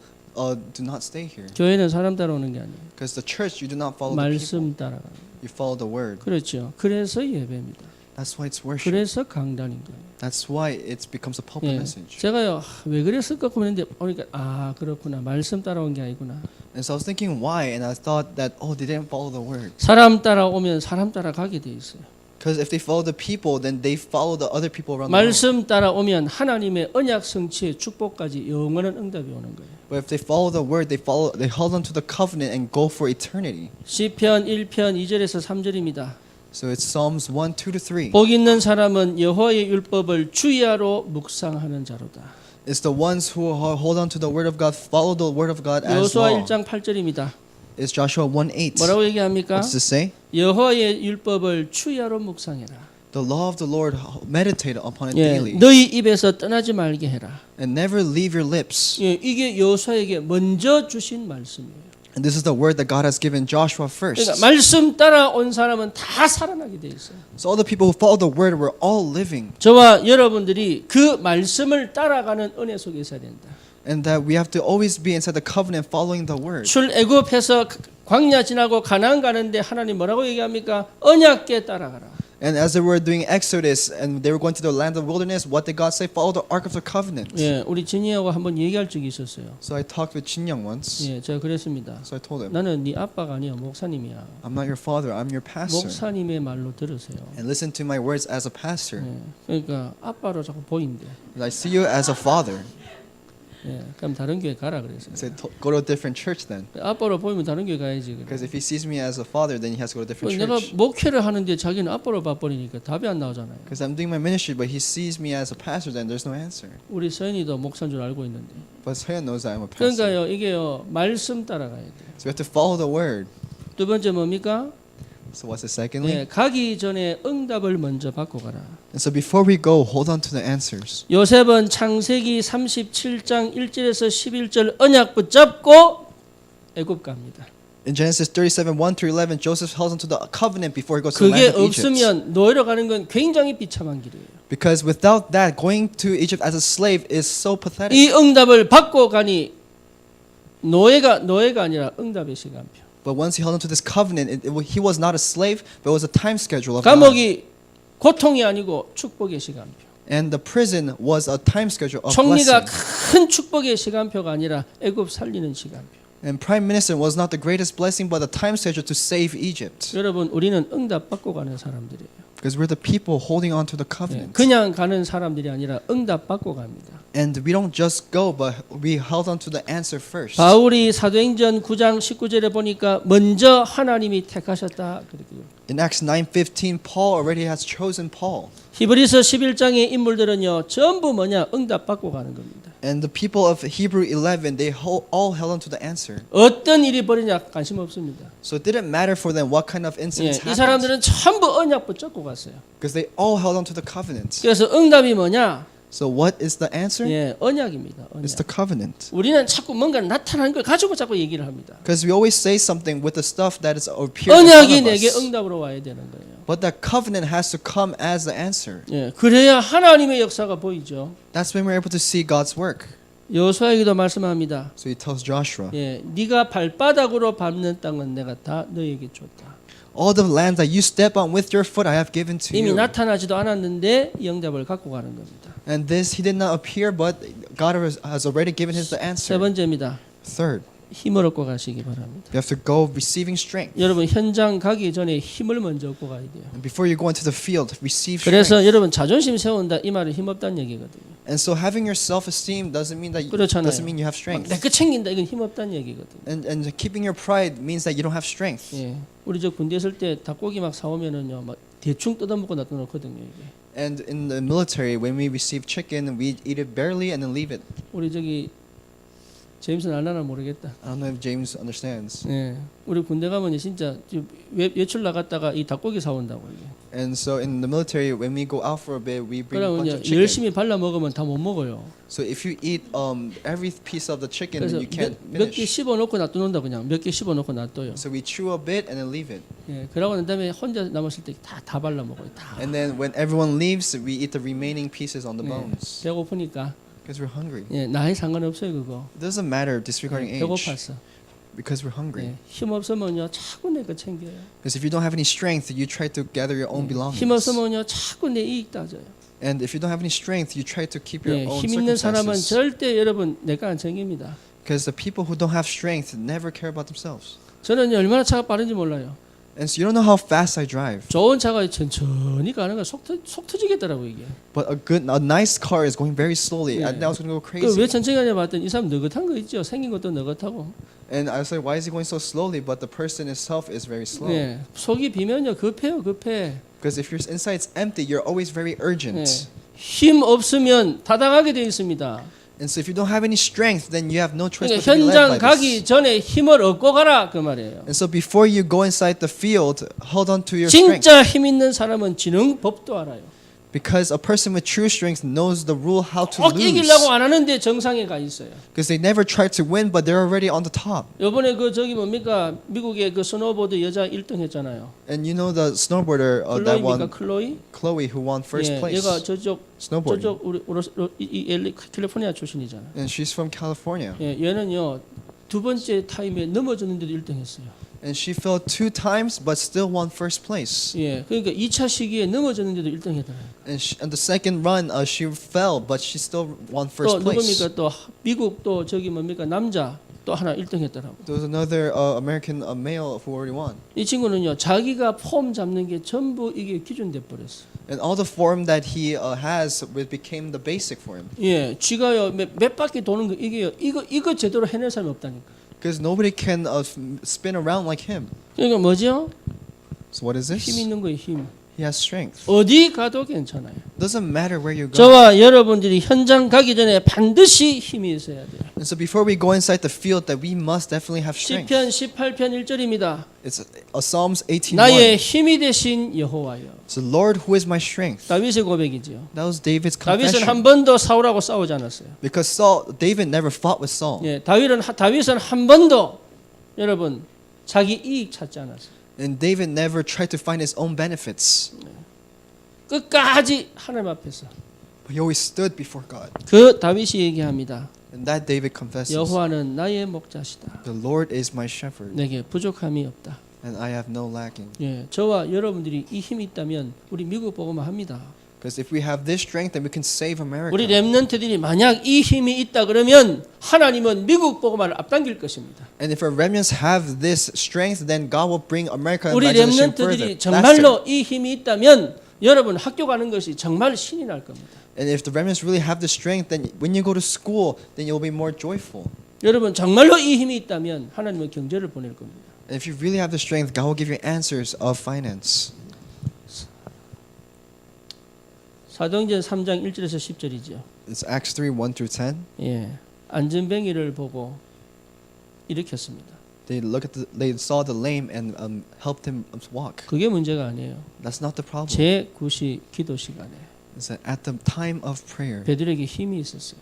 do not stay here. 교회는 사람 따라오는 게 아니에요. Because the church, you do not follow the people. 말씀 따라가는 거예요. You follow the word. 그렇죠. 그래서 예배입니다. That's why it's worship. 그래서 강단인 거예요. That's why it becomes a pulpit 예, message. 제가요 왜 그랬을까 고민했는데 보니까 아 그렇구나 말씀 따라온 게 아니구나. And so I was thinking why, and I thought that they didn't follow the word. 사람 따라오면 사람 따라가게 돼 있어요. Because if they follow the people, then they follow the other people around the world. 말씀 따라오면 하나님의 언약 성취의 축복까지 영원한 응답이 오는 거예요. But if they follow the word, they hold on to the covenant and go for eternity. 시편 1편 2절에서 3절입니다. So it's Psalms 1, 2 to 3. 복 있는 사람은 여호와의 율법을 주야로 묵상하는 자로다. It's the ones who hold on to the word of God, follow the word of God as 여호수아 law. 1장 8절입니다. It's Joshua 1:8. 뭐라고 얘기합니까? What does it say? 여호와의 율법을 주야로 묵상해라. The law of the Lord, meditate upon it 예, daily, 너희 입에서 떠나지 말게 해라. and never leave your lips. 예, 이게 여호수아에게 먼저 주신 말씀이에요. And this is the word that God has given Joshua first. 그러니까 말씀 따라온 사람은 다 살아나게 돼 있어요. So all the people who follow the word were all living, 저와 여러분들이 그 말씀을 따라가는 은혜 속에 있어야 된다. and that we have to always be inside the covenant, following the word. 출애굽해서 광야 지나고 가나안 가는데 하나님 뭐라고 얘기합니까? 언약궤 따라가라. And as they were doing Exodus and they were going to the land of wilderness, what did God say? Follow the ark of the covenant. 예, 우리 진이하고 한번 얘기할 적이 있었어요. So I talked with Chin Young once. 예, 제가 그랬습니다. So I told him, 나는 네 아빠가 아니야, 목사님이야. I'm not your father, I'm your pastor. 목사님의 말로 들으세요. And listen to my words as a pastor. 예, 그러니까 아빠로 자꾸 보인대. I see you as a father. 예, 그럼 다른 교회 가라 그랬어요. I said, go to a different church then. 아빠로 보이면 다른 교회 가야지. 그래. Because if he sees me as a father, then he has to go to a different 내가 church. 목회를 하는데 자기는 아빠로 봐버리니까 답이 안 나오잖아요. Because I'm doing my ministry, but he sees me as a pastor, then there's no answer. 우리 서연이도 목사인 줄 알고 있는데. But Soyeon knows that I'm a pastor. 그러니까요, 이게요 말씀 따라가야 돼. So we have to follow the word. 두 번째 뭡니까? So what's it secondly? 예, 가기 전에 응답을 먼저 받고 가라. And so before we go, hold on to the answers. 요셉은 창세기 37장 1절에서 11절 언약 붙잡고 애굽 갑니다. In Genesis 37, 1 through 11, Joseph held on to the covenant before he goes to the 그게 land of Egypt. 없으면 노예로 가는 건 굉장히 비참한 길이에요. Because without that, going to Egypt as a slave is so pathetic. 이 응답을 받고 가니 노예가 아니라 응답의 시간표. But once he held on to this covenant, he was not a slave, but it was a time schedule of God. 감옥이 고통이 아니고 축복의 시간표. And the prison was a time schedule of 총리가 blessing. 큰 축복의 시간표가 아니라 애굽 살리는 시간표. And prime minister was not the greatest blessing, but a time schedule to save Egypt. 여러분, 우리는 응답 받고 가는 사람들이에요. Because we're the people holding on to the covenant. 그냥 가는 사람들이 아니라 응답 받고 갑니다. And we don't just go, but we held on to the answer first. 바울이 사도행전 9장 19절에 보니까 먼저 하나님이 택하셨다 그랬고요. In Acts 9:15, Paul already has chosen Paul. 히브리서 11장의 인물들은요 전부 뭐냐 응답 받고 가는 겁니다. And the people of Hebrew 11, they all held on to the answer. 어떤 일이 벌어지냐 관심 없습니다. So it didn't matter for them what kind of 예, incidents 이 happened. 사람들은 전부 언약 붙잡고 갔어요. Because they all held on to the covenant. 그래서 응답이 뭐냐? So what is the answer? 예, 언약입니다. It's 언약. the covenant. 우리는 자꾸 뭔가 나타나는 걸 가지고 자꾸 얘기를 합니다. Because we always say something with the stuff that is appearing in front 언약이 of 내게 us. 응답으로 와야 되는 거예요. But that covenant has to come as the answer. 예, 그래야 하나님의 역사가 보이죠. That's when we're able to see God's work. 여호수아에게도 말씀합니다. So he tells Joshua, 예, 네가 발바닥으로 밟는 땅은 내가 다 너에게 줬다. all the land that you step on with your foot I have given to 이미 you. 나타나지도 않았는데 영답을 갖고 가는 겁니다. And this he did not appear, but God has already given his the 세 answer. 번째입니다. Third, 힘을 얻고 가시기 바랍니다. you have to go receiving strength. 여러분 현장 가기 전에 힘을 먼저 얻고 가야 돼요. And before you go into the field, receive 그래서 strength. 여러분 자존심 세운다 이 말은 힘없다는 얘기거든요. And so having your self-esteem doesn't mean that 그렇잖아요. doesn't mean you have strength. 내거 챙긴다 이건 힘없다는 얘기거든요. And keeping your pride means that you don't have strength. 예, 우리 저 군대 있을 때 닭고기 막 사오면은요, 막 대충 뜯어먹고 놔둬놓거든요 이게. And in the military, when we receive chicken, we eat it barely and then leave it. 우리 저기 제임스는 알라나 모르겠다. I don't know if James understands. 예, 우리 군대 가면 진짜 외출 나갔다가 이 닭고기 사온다고 이게. And so in the military, when we go out for a bit, we bring a bunch 그러면 of chicken. 열심히 발라 먹으면 다 못 먹어요. So if you eat every piece of the chicken, 그래서 then you can't 몇 개 finish. 씹어놓고 놔두는다 그냥 몇 개 씹어놓고 놔둬요. So we chew a bit and then leave it. 예, 그러고 난 다음에 혼자 남았을 때 다 발라 먹어요. 다. And then when everyone leaves, we eat the remaining pieces on the 예, bones. 배고프니까 Because we're hungry. 예, 나이 상관없어요 그거. It doesn't matter disregarding age. 배고팠어. Because we're hungry. 예, 힘 없으면요 자꾸 내 거 챙겨요. Because if you don't have any strength, you try to gather your own belongings. 힘 없으면요 자꾸 내 이익 따져요. And if you don't have any strength, you try to keep your 예, own 힘 있는 사람은 circumstances. 절대 여러분 내 거 안 챙깁니다. Because the people who don't have strength never care about themselves. 저는 얼마나 차가 빠른지 몰라요. And so you don't know how fast I drive. 좋은 차가 천천히 가는 거 속 터지겠더라고 이게. But a nice car is going very slowly. Yeah. And I was going to go 그 crazy. 왜 천천히 가냐 봤더니 이 사람 느긋한 거 있죠. 생긴 것도 느긋하고. And I was like, why is he going so slowly? But the person itself is very slow. 예, 속이 비면요 급해요 급해. Because if your inside's empty, you're always very urgent. 예, 힘 없으면 타당하게 되어 있습니다. And so if you don't have any strength, then you have no choice but 그러니까 to be led 현장 by 가기 this. 전에 힘을 얻고 가라 그 말이에요. And so before you go inside the field, hold on to your strength. 진짜 힘 있는 사람은 지능 법도 알아요. Because a person with true strength knows the rule how to 꼭 lose. 이기려고 안 하는데 정상에 가 있어요. Because they never try to win, but they're already on the top. 이번에 그 저기 뭡니까 미국의 그 스노보드 여자 1등 했잖아요. And you know the snowboarder that 클로이입니까 won, 클로이? Chloe, who won first 예, place 얘가 저쪽 snowboarding. 우리 이 LA 캘리포니아 출신이잖아요. And she's from California. 예, 얘는요 두 번째 타임에 넘어졌는데도 1등 했어요. And she fell 2 times, but still won first place. 예, 그러니까 2차 시기에 넘어졌는데도 1등 했더라고요. And the second run, she fell, but she still won 또 first place. 누굽니까 또 미국 또 저기 뭡니까 남자 또 하나 1등 했더라고. There was another American male who already won. 이 친구는요 자기가 폼 잡는 게 전부 이게 기준 돼 버렸어. And all the form that he has became the basic for him. 예, 쥐가요 몇 바퀴 도는 거 이게요 이거 제대로 해낼 사람이 없다니까. Because nobody can spin around like him. 그러니까 뭐죠? So what is 힘 this? 있는 거예요 힘. He has strength. 어디 가도 괜찮아요. Doesn't matter where you go. 저와 여러분들이 현장 가기 전에 반드시 힘이 있어야 돼요. And so before we go inside the field, that we must definitely have strength. 시편 18편 1절입니다. It's Psalms 18:1. 나의 힘이 되신 여호와여. So Lord, who is my strength? 다윗의 고백이지요. That was David's 다윗은 한 confession. 번도 사울하고 싸우지 않았어요. Because David never fought with Saul. 예, 다윗은 한 번도 여러분 자기 이익 찾지 않았어요. And David never tried to find his own benefits. 끝까지 하나님 앞에서 But he always stood before God. 그 다윗이 얘기합니다. And that David confesses. 여호와는 나의 목자시다. The Lord is my shepherd, 내게 부족함이 없다. and I have no lacking. 예, 저와 여러분들이 이 힘이 있다면 우리 미국 보고만 합니다. Because if we have this strength, then we can save America. 우리 렘넌트들이 만약 이 힘이 있다 그러면 하나님은 미국 보고만을 앞당길 것입니다. And if our remnants have this strength, then God will bring America 우리 evangelization further. 렘넌트들이 정말로 이 힘이 있다면 여러분 학교 가는 것이 정말 신이 날 겁니다. And if the remnants really have the strength, then when you go to school, then you'll be more joyful. 여러분 정말로 이 힘이 있다면 하나님은 경제를 보낼 겁니다. And if you really have the strength, God will give you answers of finance. 사도행전 3장 1절에서 10절이죠. It's Acts 3, 1 through 10. 예, 안전뱅이를 보고 일으켰습니다. They saw the lame and helped him walk. 그게 문제가 아니에요. That's not the problem. 제9시 기도 시간에 It's that at the time of prayer, 베드로에게 힘이 있었어요.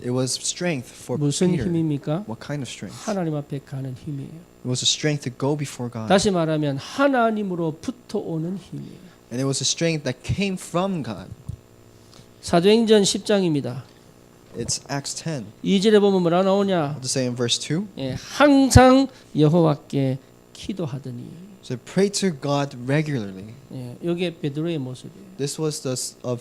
it was strength for 무슨 Peter. 힘입니까? What kind of strength? 하나님 앞에 가는 힘이에요. It was a strength to go before God. 다시 말하면 하나님으로부터 오는 힘이에요. And it was a strength that came from God. 사도행전 10장입니다. It's Acts 10. 2절에 보면 뭐라 나오냐? I'll just say in verse 2. 예, 항상 여호와께 기도하더니. So pray to God regularly. 예, 이게 베드로의 모습이에요. This was the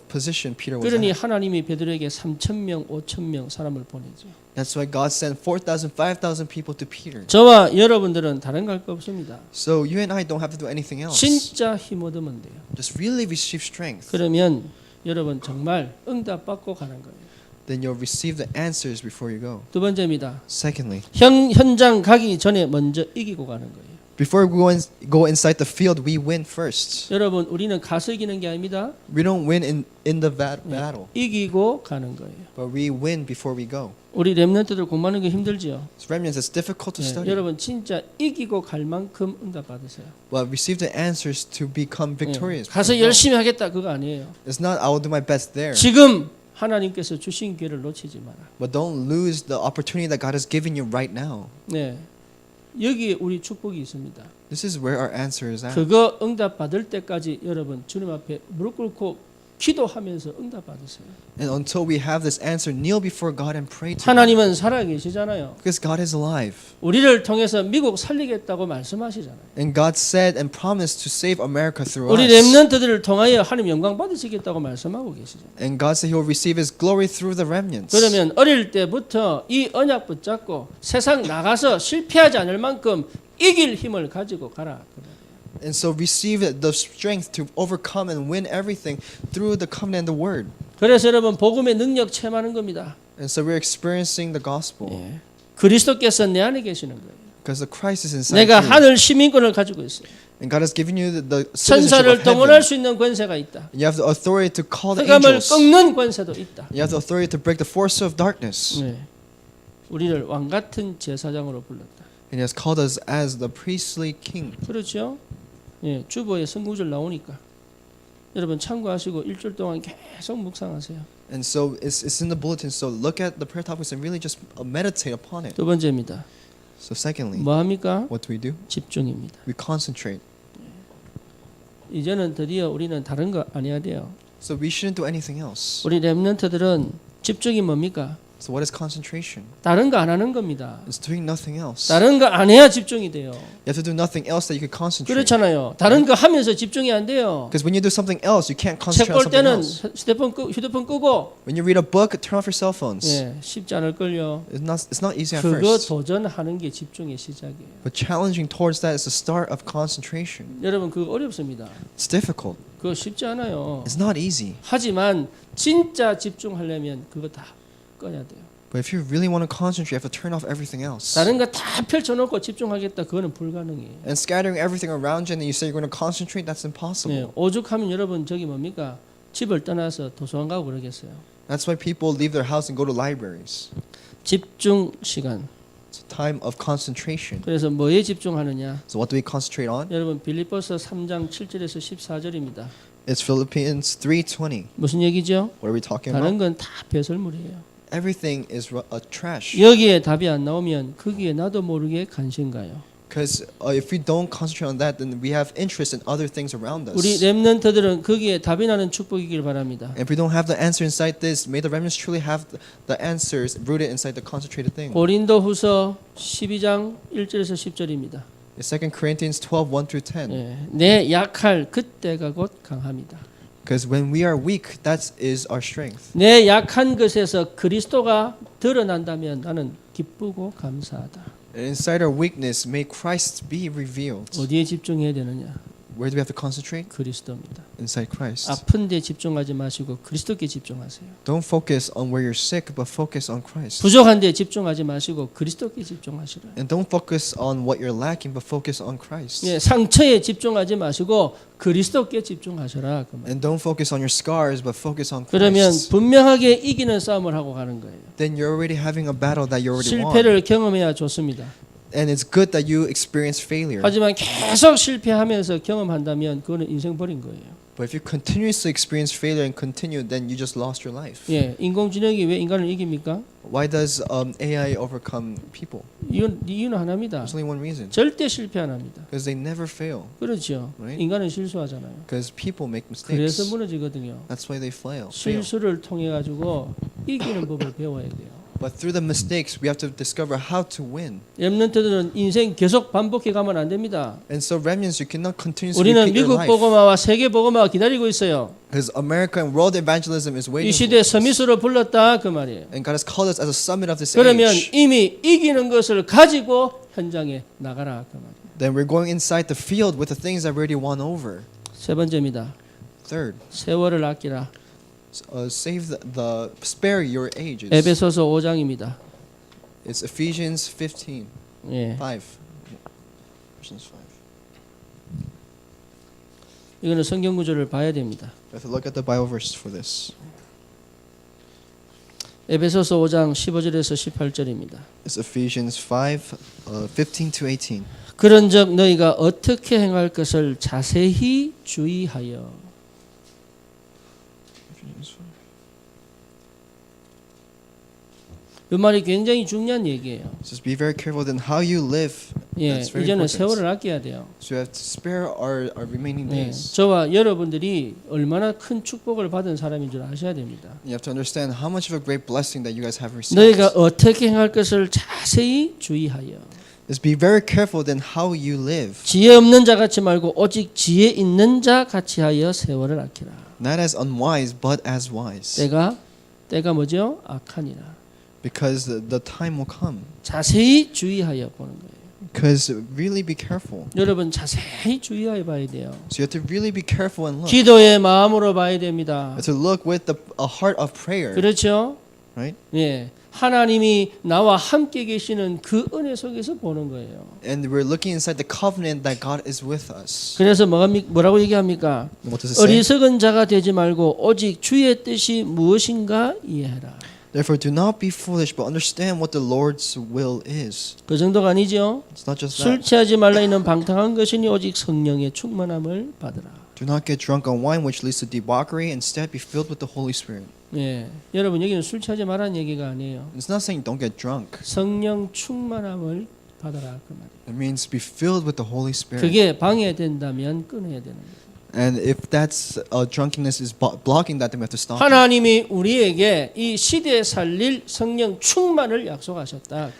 position Peter was 그러니 at. 하나님이 베드로에게 3,000명, 5,000명 사람을 보내죠. That's why God sent 4,000, 5,000 people to Peter. 저와 여러분들은 다른 거 할 거 없습니다. So you and I don't have to do anything else. 진짜 힘 얻으면 돼요. Just really receive strength. 그러면 여러분 정말 응답 받고 가는 거예요. Then you'll receive the answers before you go. 두 번째입니다. Secondly, 현장 가기 전에 먼저 이기고 가는 거예요. before we go inside the field, we win first. 여러분 우리는 가서 이기는 게 아닙니다. We don't win in the battle, 이기고 가는 거예요. but we win before we go. 우리 렘넌트들 공부하는 게 힘들죠. So remnants, it's difficult to 예, study, 여러분 진짜 이기고 갈 만큼 응답 받으세요. but receive the answers to become 예, victorious. 가서 before we go. 열심히 하겠다 그거 아니에요. It's not I will do my best there, 지금 하나님께서 주신 기회를 놓치지 마라. but don't lose the opportunity that God has given you right now. 네, 여기에 우리 축복이 있습니다. This is where our answer is at. 그거 응답 받을 때까지 여러분 주님 앞에 무릎 꿇고 기도하면서 응답 받으세요. And until we have this answer, kneel before God and pray to God. 하나님은 살아 계시잖아요. Because God is alive. 우리를 통해서 미국 살리겠다고 말씀하시잖아요. And God said and promised to save America through 우리 us. 렘넌트들을 통하여 하나님 영광 받으시겠다고 말씀하고 계시잖아요. And God said He will receive His glory through the remnants. 그러면 어릴 때부터 이 언약 붙잡고 세상 나가서 실패하지 않을 만큼 이길 힘을 가지고 가라. And so receive the strength to overcome and win everything through the covenant and the word. 그래서 여러분 복음의 능력 체험하는 겁니다. And so we're experiencing the gospel. 예. 그리스도께서 내 안에 계시는 거예요. Because the Christ is inside 내가 you. 하늘 시민권을 가지고 있어요. And God has given you the citizenship 천사를 of heaven. 동원할 수 있는 권세가 있다. And you have the authority to call the 흑암을 angels. 꺾는 권세도 있다. You have the authority to break the force of darkness. 네. 우리를 왕 같은 제사장으로 불렀다. And He has called us as the priestly king. 그렇죠? 예, 주보에 성구절 나오니까 여러분 참고하시고 일주일 동안 계속 묵상하세요. And so it's in the bulletin. So look at the prayer topics and really just meditate upon it. 두 번째입니다. So secondly, 뭐 합니까? what do? 집중입니다. We concentrate. 이제는 드디어 우리는 다른 거 안 해야 돼요. So we shouldn't do anything else. 우리 렘넌트들은 집중이 뭡니까? So what is concentration? 다른 거 안 하는 겁니다. It's doing nothing else. 다른 거 안 해야 집중이 돼요. You have to do nothing else that you can concentrate. 그렇잖아요. 다른 거 하면서 집중이 안 돼요. Because when you do something else, you can't 책 concentrate on 볼 something 때는 else. 휴대폰 끄고 When you read a book, turn off your cell phones. 예, 쉽지 않을 걸요. It's not easy at 그거 first. 도전하는 게 집중의 시작이에요. But challenging towards that is the start of concentration. 여러분 그거 어렵습니다. It's difficult. 그거 쉽지 않아요. It's not easy. 하지만 진짜 집중하려면 그거 다 꺼야 돼요. But if you really want to concentrate, you have to turn off everything else. 다른 거 다 펼쳐놓고 집중하겠다 그거는 불가능해요. And scattering everything around you and then you say you're going to concentrate, that's 네, impossible. 오죽하면 여러분 저기 뭡니까? 집을 떠나서 도서관 가고 그러겠어요. That's why people leave their house and go to libraries. 집중 시간. It's a time of concentration. 그래서 뭐에 집중하느냐? So what do we concentrate on? 여러분 빌립보서 3장 7절에서 14절입니다. It's Philippians 3:20. 무슨 얘기죠? What are we talking 다른 about? 건 다 배설물이에요. Everything is a trash. 여기에 답이 안 나오면 거기에 나도 모르게 관심 가요. Because if we don't concentrate on that, then we have interest in other things around us. 우리 렘넌트들은 거기에 답이 나는 축복이길 바랍니다. And if we don't have the answer inside this, may the remnants truly have the answers rooted inside the concentrated thing. 고린도후서 12장 1절에서 10절입니다. 2 Corinthians 12:1 through 10. 예, 내 약할 그때가 곧 강함이다. Because when we are weak, that is our strength. 내 약한 것에서 그리스도가 드러난다면 나는 기쁘고 감사하다. And inside our weakness, may Christ be revealed. 어디에 집중해야 되느냐? where do we have to concentrate? 그리스도입니다. Inside Christ. 아픈 데 집중하지 마시고 그리스도께 집중하세요. Don't focus on where you're sick, but focus on Christ. 부족한 데 집중하지 마시고 그리스도께 집중하시라. And don't focus on what you're lacking, but focus on Christ. 예, 상처에 집중하지 마시고 그리스도께 집중하셔라. 그 말. And don't focus on your scars, but focus on 그러면 Christ. 분명하게 이기는 싸움을 하고 가는 거예요. Then you're already having a battle that you already won. 실패를 경험해야 좋습니다. And it's good that you experience failure. 하지만 계속 실패하면서 경험한다면 그거는 인생 버린 거예요. But if you continuously experience failure and continue, then you just lost your life. 예, 인공지능이 왜 인간을 이깁니까? Why does AI overcome people? 이유는 하나입니다. There's only one reason. 절대 실패 안 합니다. Because they never fail. 그렇죠. Right? 인간은 실수하잖아요. Because people make 그래서 mistakes. 무너지거든요. That's why they fail. 실수를 통해 가지고 이기는 법을 배워야 돼요. But through the mistakes, we have to discover how to win. 렘넌트들은 인생 계속 반복해 가면 안 됩니다. And so remnants, you cannot continuously 우리는 repeat your 미국 life. 복음화와 세계 복음화가 기다리고 있어요. Because America and world evangelism is 이 waiting for 시대 us. 서밋으로 불렀다 그 말이에요. And God has called us as a summit of this 그러면 age. 이미 이기는 것을 가지고 현장에 나가라 그 말이에요. Then we're going inside the field with the things that we already won over. 세 번째입니다. Third, 세월을 아끼라. save spare your ages. 에베소서 5장입니다. It's Ephesians 15, 예. 5. Ephesians 5. 이거는 성경 구절을 봐야 됩니다. We have to look at the Bible verse for this. 에베소서 5장 15절에서 18절입니다. It's Ephesians 5, 15 to 18. 그런즉 너희가 어떻게 행할 것을 자세히 주의하여. 이 말이 굉장히 중요한 얘기예요. Just be very careful then how you live. 예, That's very 이제는 important. 세월을 아껴야 돼요. So we have to spare our remaining 예, days. 저와 여러분들이 얼마나 큰 축복을 받은 사람인 줄 아셔야 됩니다. You have to understand how much of a great blessing that you guys have received. 너희가 어떻게 행할 것을 자세히 주의하여. Just be very careful then how you live. 지혜 없는 자 같이 말고 오직 지혜 있는 자 같이 하여 세월을 아끼라. Not as unwise, but as wise. 때가 뭐죠? 악하니라. Because the time will come. 자세히 주의하여 보는 거예요. Because really be careful. 여러분 자세히 주의하여 봐야 돼요. So you have to really be careful and look. 기도의 마음으로 봐야 됩니다. You have to look with a heart of prayer. 그렇죠? Right? 예. 하나님이 나와 함께 계시는 그 은혜 속에서 보는 거예요. And we're looking inside the covenant that God is with us. 그래서 뭐라고 얘기합니까? What does it say? 어리석은 자가 되지 말고 오직 주의 뜻이 무엇인가 이해하라. Therefore, do not be foolish, but understand what the Lord's will is. 그 정도가 아니죠. It's not just 술 that. 취하지 말라 이는 방탕한 것이니 오직 성령의 충만함을 받으라. Do not get drunk on wine, which leads to debauchery. Instead, be filled with the Holy Spirit. 예, 여러분 여기는 술 취하지 말라는 얘기가 아니에요. It's not saying don't get drunk. 성령 충만함을 받아라 그 말. It means be filled with the Holy Spirit. 그게 방해된다면 끊어야 되는 거예요. And if that's drunkenness is blocking that, then we have to stop. it. 하나님이 우리에게 이 시대에 살릴 성령 충만을 약속하셨다.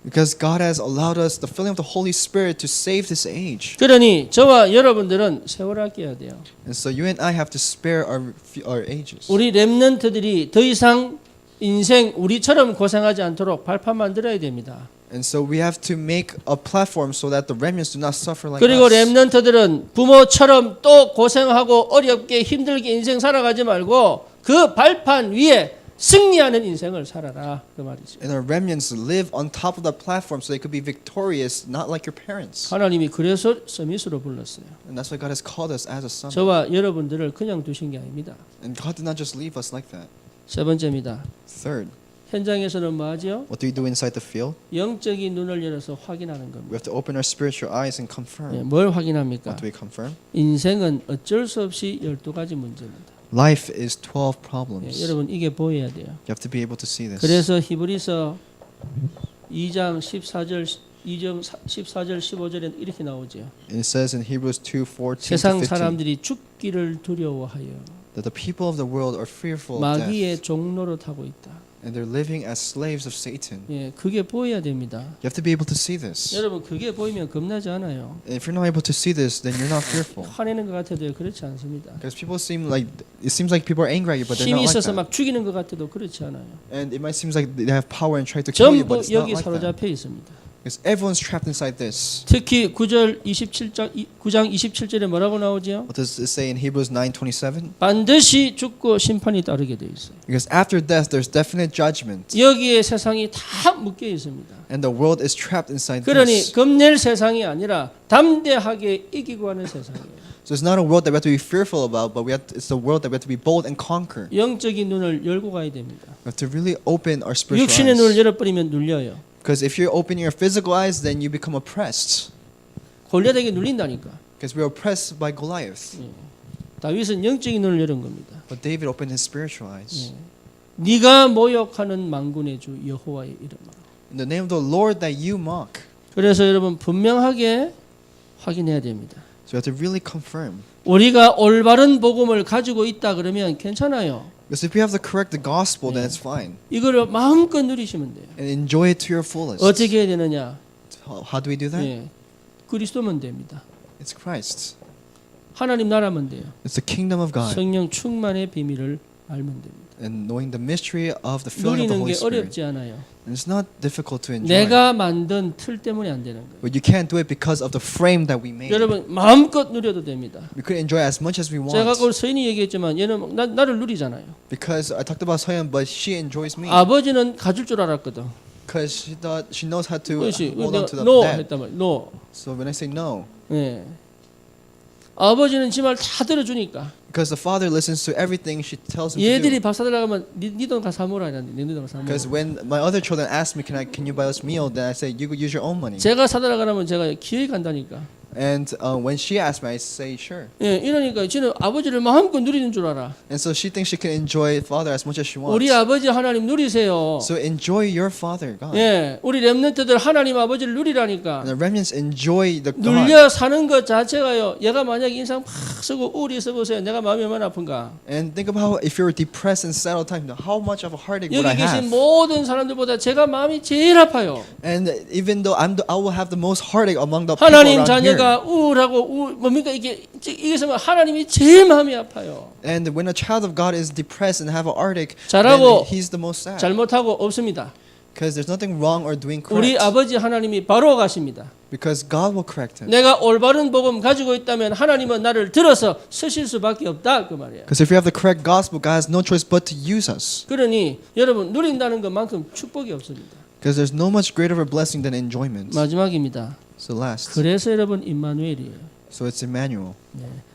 Because God has allowed us the filling of the Holy Spirit to save this age. 그러니 저와 여러분들은 세월을 아껴야 돼요. And so you and I have to spare our ages. 우리 렘넌트들이 더 이상 인생 우리처럼 고생하지 않도록 발판 만들어야 됩니다. And so we have to make a platform so that the remnants do not suffer like 그리고 us. 렘넌트들은 부모처럼 또 고생하고 어렵게 힘들게 인생 살아가지 말고 그 발판 위에 승리하는 인생을 살아라 그 말이죠. And our remnants live on top of that platform so they could be victorious, not like your parents. 하나님이 그래서 서밋으로 불렀어요. And that's why God has called us as a son. 저와 여러분들을 그냥 두신 게 아닙니다. And God did not just leave us like that. 세 번째입니다. Third, 현장에서는 뭐 하죠? what do we do inside the field? 영적인 눈을 열어서 확인하는 We 겁니다. have to open our spiritual eyes and 예, confirm. 뭘 확인합니까? What do we confirm? 인생은 어쩔 수 없이 12가지 문제입니다. Life is 12 예, problems. 여러분 이게 보여야 돼요. You have to be able to see this. 그래서 히브리서 2장 14절 15절에 이렇게 나오죠. And it says in Hebrews 2:14 to 세상 15 사람들이 죽기를 두려워하여 that the people of the world are fearful of death 마귀의 종로로 타고 있다. and they're living as slaves of Satan. 예, 그게 보여야 됩니다. You have to be able to see this. 여러분 그게 보이면 겁나지 않아요. And if you're not able to see this, then you're not fearful. 화내는 것 같아도 그렇지 않습니다. Because people seem like it seems like people are angry at you, but they're 힘이 not like 있어서 that. 막 죽이는 것 같아도 그렇지 않아요. And it might seem like they have power and try to kill you, 전부 but it's not 여기 like that. 사로잡혀 있습니다. Because everyone's trapped inside this. 특히 9장 27절에 뭐라고 나오죠? What does it say in Hebrews 9:27? 반드시 죽고 심판이 따르게 되어 있어요. Because after death, there's definite judgment, 여기에 세상이 다 묶여 있습니다. and the world is trapped inside 그러니 this. 겁낼 세상이 아니라 담대하게 이기고 하는 세상이에요. So it's not a world that we have to be fearful about, but it's the world that we have to be bold and conquer. 영적인 눈을 열고 가야 됩니다. We have to really open our spiritual 육신의 눈을 eyes. 열어버리면 눌려요. Because if you're opening your physical eyes, then you become oppressed. 골리앗에게 눌린다니까. Because we're oppressed by Goliath. 다윗은 영적인 눈을 열은 겁니다. But David opened his spiritual eyes. 네가 모욕하는 만군의 주 여호와의 이름으로. In the name of the Lord that you mock. 그래서 여러분 분명하게 확인해야 됩니다. So you have to really confirm. 우리가 올바른 복음을 가지고 있다 그러면 괜찮아요. Because if we have the correct the gospel, then it's fine. 이거를 마음껏 누리시면 돼요. And enjoy it to your fullest. 어떻게 해야 되느냐? How do we do that? 예, 그리스도면 됩니다. It's Christ. 하나님 나라면 돼요. It's the kingdom of God. 성령 충만의 비밀을 알면 됩니다. And knowing the mystery of the filling of the 누리는 Holy 게 Spirit. 어렵지 않아요. And it's not difficult to enjoy. 내가 만든 틀 때문에 안 되는 거예요. But you can't do it because of the frame that we made. 여러분 마음껏 누려도 됩니다. We could enjoy as much as we 제가 want. 아까 서인이 얘기했지만 얘는 나를 누리잖아요. Because I talked about Soyeon, but she enjoys me. 아버지는 가질 줄 알았거든. Because she thought she knows how to 그렇지. hold on to the no dad. 했단 말이야. no. So when I say no, 예. 아버지는 지 말 다 들어주니까. because the father listens to everything she tells him to 얘들이 do. 밥 사달라고 하면 네 돈 가서 사먹으라 이랬는데 네 돈 가서 Because 사먹으라. when my other children ask me, can you buy us meal? Then I say, you could use your own money. 제가 사달라고 하면 제가 기어이 간다니까. And when she asks me, I say sure. 예, 이러니까 지는 아버지를 마음껏 누리는 줄 알아. And so she thinks she can enjoy father as much as she wants. 우리 아버지 하나님 누리세요. So enjoy your father, God. 예, 우리 렘넌트들 하나님 아버지를 누리라니까. And the remnants enjoy the God. 눌려 사는 것 자체가요. 얘가 만약 인상 팍 쓰고 우울히 써보세요. 내가 마음이 얼마나 아픈가. And think about if you're depressed and sad all the time, how much of a heartache would I 여기 계신 have? 모든 사람들보다 제가 마음이 제일 아파요. And even though I will have the most heartache among the people 하나님 around here. 자녀가 우울하고 뭡니까 이게 하나님이 제일 마음이 아파요. And when a child of God is depressed and have a heartache, 잘하고 then he's the most sad. 잘못하고 없습니다. Because there's nothing wrong or doing 우리 correct. 아버지 하나님이 바로 가십니다. Because God will correct him. 내가 올바른 복음 가지고 있다면 하나님은 나를 들어서 쓰실 수밖에 없다 그 말이에요. Because if we have the correct gospel, God has no choice but to use us. 그러니 여러분 누린다는 것만큼 축복이 없습니다. Because there's no much greater of a blessing than enjoyment. 마지막입니다. So last. 그래서 여러분 임마누엘이에요. So it's Emmanuel.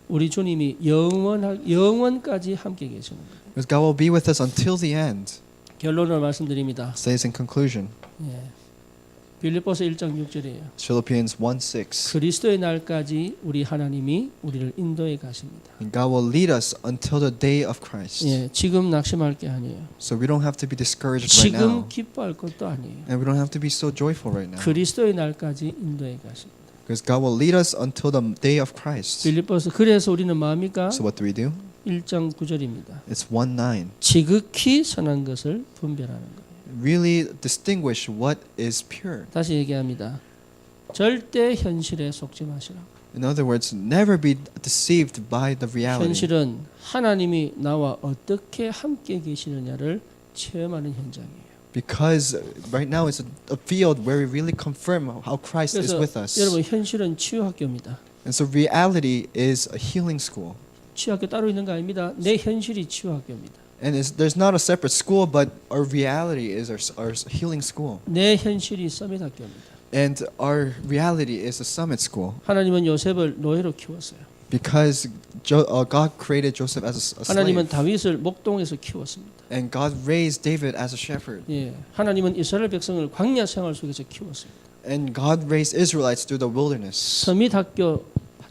우리 주님이 영원까지 함께 계시는 거예요. Because God will be with us until the end. 결론을 말씀드립니다. Says in conclusion. 빌립보서 1장 6절이에요. Philippians 1:6. 그리스도의 날까지 우리 하나님이 우리를 인도해 가십니다. And God will lead us until the day of Christ. 예, 지금 낙심할 게 아니에요. So we don't have to be discouraged right 지금 now. 기뻐할 것도 아니에요. And we don't have to be so joyful right now. 그리스도의 날까지 인도해 가십니다. Because God will lead us until the day of Christ. 빌립보서 그래서 우리는 마음이까 So what do we do? 1장 9절입니다. It's 1:9. 지극히 선한 것을 분별하는 거예요. Really distinguish what is pure. 다시 얘기합니다. 절대 현실에 속지 마시라고. In other words, never be deceived by the reality. 현실은 하나님이 나와 어떻게 함께 계시느냐를 체험하는 현장이에요. Because right now it's a field where we really confirm how Christ is 그래서 with us. 여러분 현실은 치유학교입니다. And so reality is a healing school. 치유학교 따로 있는 거 아닙니다. 내 현실이 치유학교입니다. And there's not a separate school, but our reality is our healing school. 내 현실이 서밋 학교입니다. And our reality is a summit school. 하나님은 요셉을 노예로 키웠어요. Because God created Joseph as a 하나님은 slave. 다윗을 목동에서 키웠습니다. And God raised David as a shepherd. 예, 하나님은 이스라엘 백성을 광야 생활 속에서 키웠습니다. And God raised Israelites through the wilderness. 서밋 학교,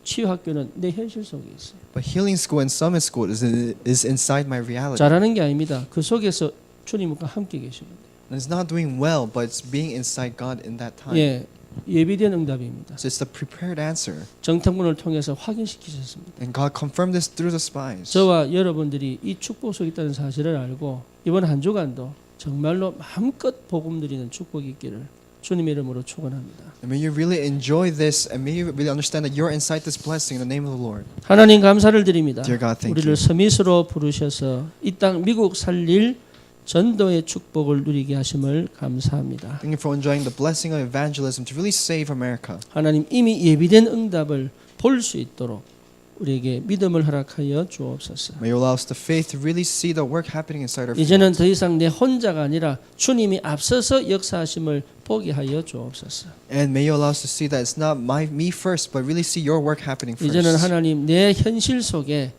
치유 학교는 내 현실 속에 있어요. But healing school and summit school is inside my reality. 잘하는 게 아닙니다. 그 속에서 주님과 함께 계시는 거예요. And it's not doing well, but it's being inside God in that time. 예, 예비된 응답입니다. So it's the prepared answer. 정탐꾼을 통해서 확인시키셨습니다. And God confirmed this through the spies. 저와 여러분들이 이 축복 속에 있다는 사실을 알고 이번 한 주간도 정말로 마음껏 복음 드리는 축복이 있기를 주님의 이름으로 축원합니다. And may you really enjoy this, and may you really understand that you're inside this blessing in the name of the Lord. 하나님 감사를 드립니다. Dear God, thank 우리를 you. 서밋으로 부르셔서 이 땅 미국 살릴 전도의 축복을 누리게 하심을 감사합니다. Thank you for enjoying the blessing of evangelism to really save America. 하나님 이미 예비된 응답을 볼 수 있도록 우리에게 믿음을 허락하여 주옵소서. May you allow us the faith to really see the work happening inside our 이제는 fields. 더 이상 내 혼자가 아니라 주님이 앞서서 역사하심을 보게 하여 주옵소서. And may you allow us to see that it's not me first, but really see your work happening first. 이제는 하나님 내 현실 속에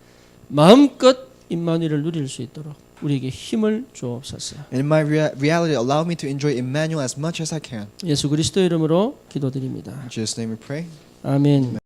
마음껏 임마누엘을 누릴 수 있도록 우리에게 힘을 주옵소서. In my reality, allow me to enjoy Emmanuel as much as I can. 예수 그리스도 이름으로 기도드립니다. In Jesus' name we pray. 아멘.